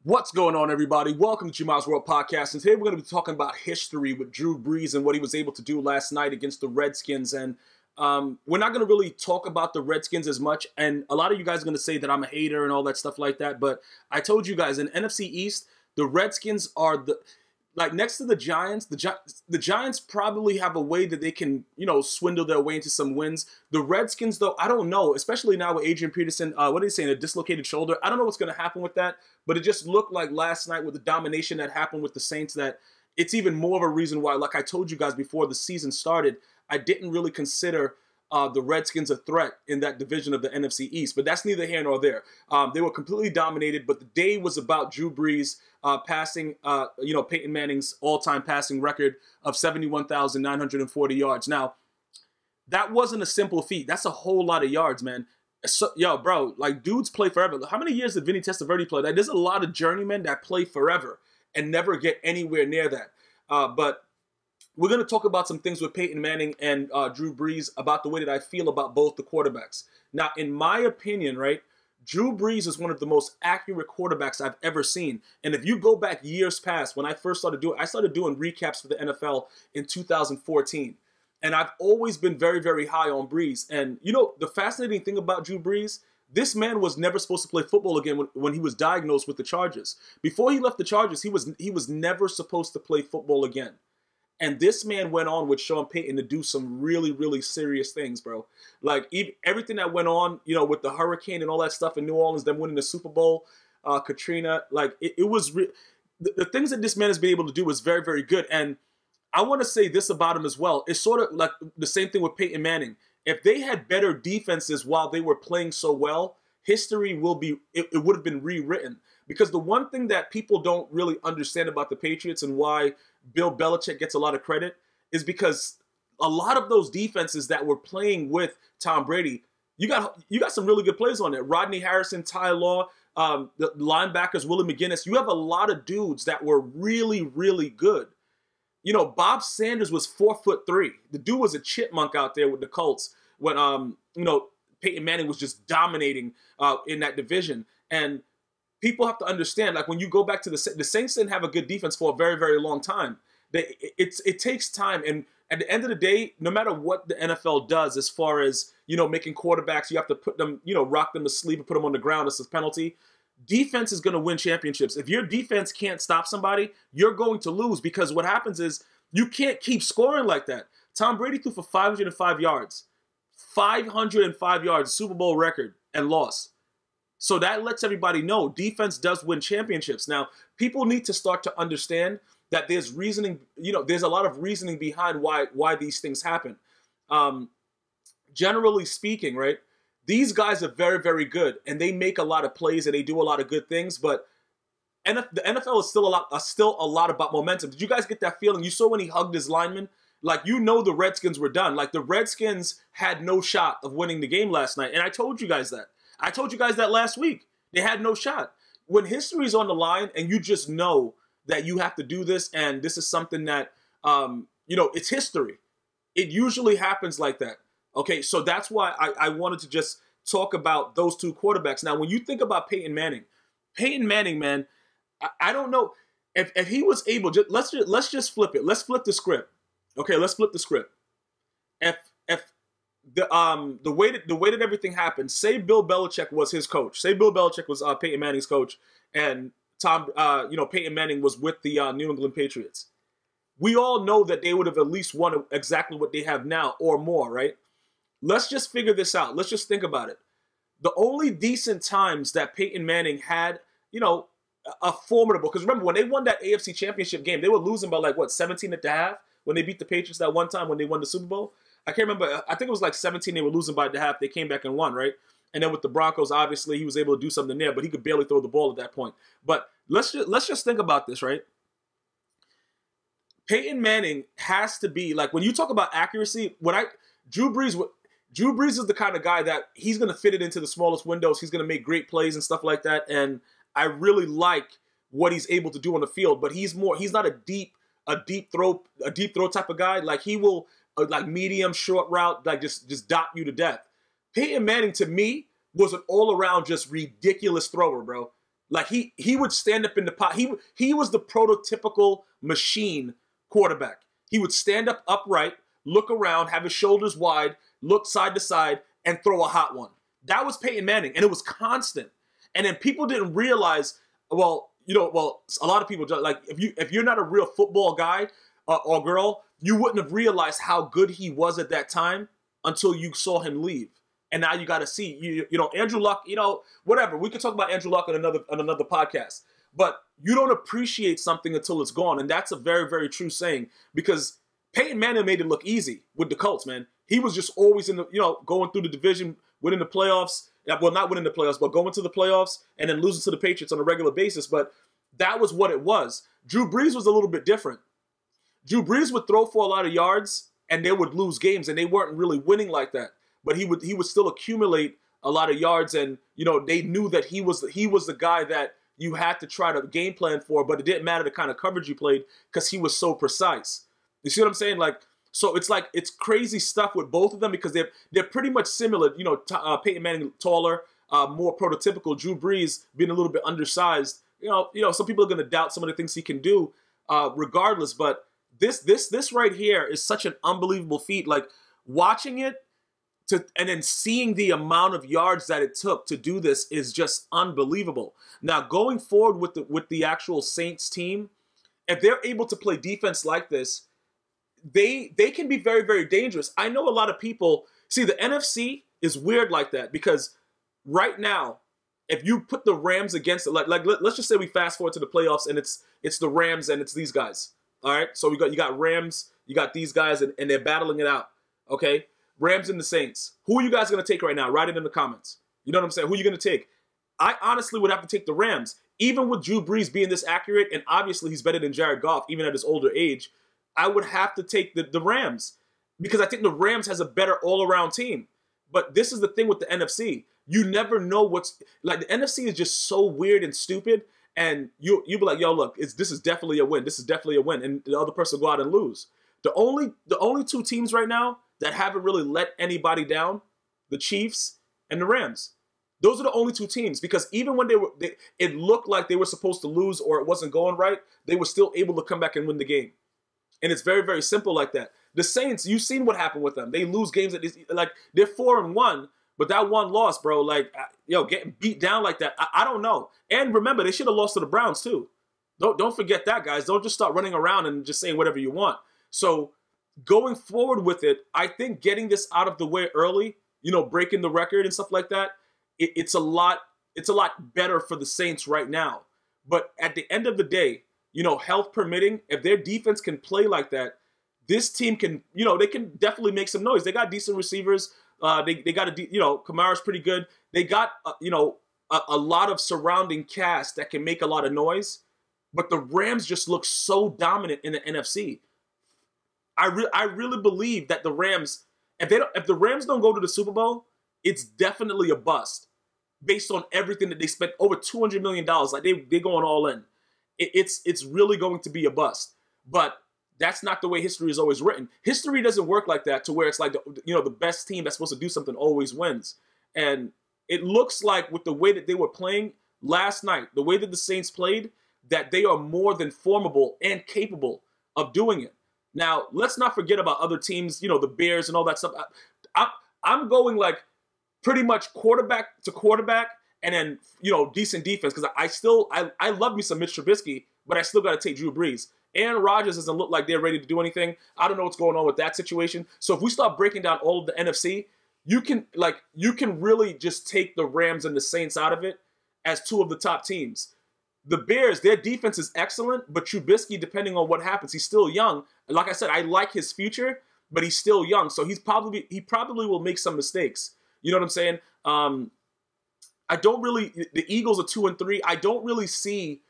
What's going on, everybody? Welcome to gmiasworld podcast. And today we're going to be talking about history with Drew Brees and what he was able to do last night against the Redskins. And we're not going to really talk about the Redskins as much. And a lot of you guys are going to say that I'm a hater and all that stuff like that. But I told you guys, in NFC East, the Redskins are next to the Giants. The Giants probably have a way that they can, swindle their way into some wins. The Redskins, though, I don't know, especially now with Adrian Peterson, what are they saying, a dislocated shoulder? I don't know what's going to happen with that, but it just looked like last night with the domination that happened with the Saints that it's even more of a reason why, like I told you guys before the season started, I didn't really consider the Redskins a threat in that division of the NFC East, but that's neither here nor there. They were completely dominated, but the day was about Drew Brees passing, Peyton Manning's all-time passing record of 71,940 yards. Now, that wasn't a simple feat. That's a whole lot of yards, man. So, bro, dudes play forever. How many years did Vinny Testaverde play? There's a lot of journeymen that play forever and never get anywhere near that. But we're going to talk about some things with Peyton Manning and Drew Brees about the way that I feel about both the quarterbacks. Now, in my opinion, right, Drew Brees is one of the most accurate quarterbacks I've ever seen. And if you go back years past, when I first started doing recaps for the NFL in 2014. And I've always been very, very high on Brees. And, the fascinating thing about Drew Brees, this man was never supposed to play football again when he was diagnosed with the Chargers. Before he left the Chargers, he was never supposed to play football again. And this man went on with Sean Payton to do some really, really serious things, bro. Everything that went on, with the hurricane and all that stuff in New Orleans, them winning the Super Bowl, Katrina, the things that this man has been able to do is very, very good. And I want to say this about him as well. It's sort of like the same thing with Peyton Manning. If they had better defenses while they were playing so well, history it would have been rewritten. Because the one thing that people don't really understand about the Patriots and why Bill Belichick gets a lot of credit is because a lot of those defenses that were playing with Tom Brady, you got some really good players on there. Rodney Harrison, Ty Law, the linebackers, Willie McGinnis. You have a lot of dudes that were really, really good. Bob Sanders was 4'3". The dude was a chipmunk out there with the Colts when, Peyton Manning was just dominating in that division. And people have to understand, when you go back to the Saints didn't have a good defense for a very, very long time. It takes time. And at the end of the day, no matter what the NFL does as far as, making quarterbacks, you have to put them, rock them to sleep and put them on the ground as a penalty. Defense is going to win championships. If your defense can't stop somebody, you're going to lose because what happens is you can't keep scoring like that. Tom Brady threw for 505 yards. 505 yards, Super Bowl record, and lost. So that lets everybody know defense does win championships. Now, people need to start to understand that there's reasoning, there's a lot of reasoning behind why these things happen. Generally speaking, right, these guys are very, very good, and they make a lot of plays and they do a lot of good things, but the NFL is still a lot about momentum. Did you guys get that feeling? You saw when he hugged his lineman? The Redskins were done. The Redskins had no shot of winning the game last night, and I told you guys that. I told you guys that last week. They had no shot. When history is on the line and you just know that you have to do this and this is something that, it's history. It usually happens like that. Okay, so that's why I wanted to just talk about those two quarterbacks. Now, when you think about Peyton Manning, man, I don't know if he was able. Let's just flip it. Let's flip the script. Okay, let's flip the script. If the way that everything happened, say Bill Belichick was his coach. Say Bill Belichick was Peyton Manning's coach, and Peyton Manning was with the New England Patriots. We all know that they would have at least won exactly what they have now or more, right? Let's just figure this out. Let's just think about it. The only decent times that Peyton Manning had, a formidable, because remember, when they won that AFC Championship game, they were losing by 17 at the half when they beat the Patriots that one time when they won the Super Bowl. I can't remember. I think it was 17 they were losing by the half. They came back and won, right? And then with the Broncos, obviously, he was able to do something there, but he could barely throw the ball at that point. But let's just think about this, right? Peyton Manning has to be, when you talk about accuracy, Drew Brees is the kind of guy that he's going to fit it into the smallest windows. He's going to make great plays and stuff like that. And I really like what he's able to do on the field, but he's not a deep throw type of guy. He will, medium, short route, just dot you to death. Peyton Manning, to me, was an all-around just ridiculous thrower, bro. Like he would stand up in the pot. He was the prototypical machine quarterback. He would stand up upright, look around, have his shoulders wide, look side to side, and throw a hot one. That was Peyton Manning, and it was constant. And then people didn't realize, well, a lot of people, like, if you're not a real football guy or girl, you wouldn't have realized how good he was at that time until you saw him leave. And now you got to see, Andrew Luck, whatever. We could talk about Andrew Luck on another podcast. But you don't appreciate something until it's gone. And that's a very, very true saying, because Peyton Manning made it look easy with the Colts, man. He was just always in the, going through the division, winning the playoffs. Well, not winning the playoffs, but going to the playoffs and then losing to the Patriots on a regular basis. But that was what it was. Drew Brees was a little bit different. Drew Brees would throw for a lot of yards and they would lose games, and they weren't really winning like that. But he would still accumulate a lot of yards, and they knew that he was the guy that you had to try to game plan for, but it didn't matter the kind of coverage you played because he was so precise. You see what I'm saying? Like, so it's crazy stuff with both of them because they're pretty much similar. Peyton Manning taller, more prototypical. Drew Brees being a little bit undersized. Some people are going to doubt some of the things he can do, regardless. But this right here is such an unbelievable feat. Like, watching it and then seeing the amount of yards that it took to do this is just unbelievable. Now, going forward with the actual Saints team, if they're able to play defense like this, they can be very, very dangerous. I know a lot of people see the NFC is weird like that because right now, if you put the Rams against it, like let's just say we fast forward to the playoffs and it's the Rams and it's these guys. All right, so you got Rams, you got these guys, and they're battling it out. Okay, Rams and the Saints. Who are you guys going to take right now? Write it in the comments. You know what I'm saying? Who are you going to take? I honestly would have to take the Rams. Even with Drew Brees being this accurate, and obviously he's better than Jared Goff, even at his older age, I would have to take the Rams because I think the Rams has a better all-around team. But this is the thing with the NFC. You never know what's – like, the NFC is just so weird and stupid, and you'll be like, yo, look, this is definitely a win. This is definitely a win. And the other person will go out and lose. The only two teams right now that haven't really let anybody down, the Chiefs and the Rams. Those are the only two teams because even when it looked like they were supposed to lose or it wasn't going right, they were still able to come back and win the game. And it's very, very simple like that. The Saints, you've seen what happened with them. They lose games like they're 4-1, but that one loss, bro, like, getting beat down like that, I don't know. And remember, they should have lost to the Browns too. Don't forget that, guys. Don't just start running around and just saying whatever you want. So going forward with it, I think getting this out of the way early, breaking the record and stuff like that, it's a lot better for the Saints right now. But at the end of the day, health permitting, if their defense can play like that, this team can, they can definitely make some noise. They got decent receivers. They got Kamara's pretty good. They got, a lot of surrounding cast that can make a lot of noise. But the Rams just look so dominant in the NFC. I really believe that the Rams, if the Rams don't go to the Super Bowl, it's definitely a bust based on everything that they spent, over $200 million. Like, they're going all in. It's really going to be a bust. But that's not the way history is always written. History doesn't work like that to where it's like, the best team that's supposed to do something always wins. And it looks like with the way that they were playing last night, the way that the Saints played, that they are more than formable and capable of doing it. Now, let's not forget about other teams, the Bears and all that stuff. I'm going like pretty much quarterback to quarterback and then, decent defense because I love me some Mitch Trubisky, but I still got to take Drew Brees. Aaron Rodgers doesn't look like they're ready to do anything. I don't know what's going on with that situation. So if we start breaking down all of the NFC, you can really just take the Rams and the Saints out of it as two of the top teams. The Bears, their defense is excellent, but Trubisky, depending on what happens, he's still young. Like I said, I like his future, but he's still young, so he probably will make some mistakes. You know what I'm saying? The Eagles are 2-3. I don't really see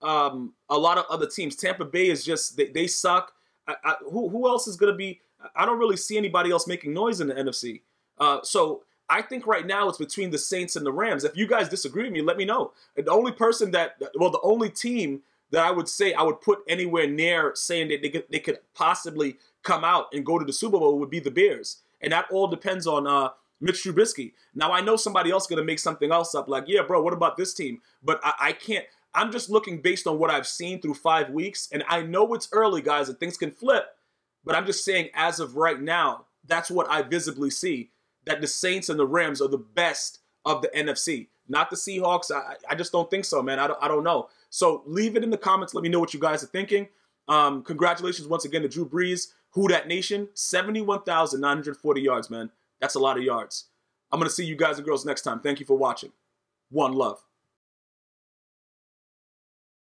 a lot of other teams. Tampa Bay is just, they suck. Who else is going to be? I don't really see anybody else making noise in the NFC. So I think right now it's between the Saints and the Rams. If you guys disagree with me, let me know. And the only team that I would say I would put anywhere near saying that they could possibly come out and go to the Super Bowl would be the Bears. And that all depends on Mitch Trubisky. Now, I know somebody else is going to make something else up, like, yeah, bro, what about this team? But I can't. I'm just looking based on what I've seen through 5 weeks, and I know it's early, guys, and things can flip, but I'm just saying as of right now, that's what I visibly see, that the Saints and the Rams are the best of the NFC. Not the Seahawks. I just don't think so, man. I don't know. So leave it in the comments. Let me know what you guys are thinking. Congratulations once again to Drew Brees. Who Dat Nation? 71,940 yards, man. That's a lot of yards. I'm going to see you guys and girls next time. Thank you for watching. One love.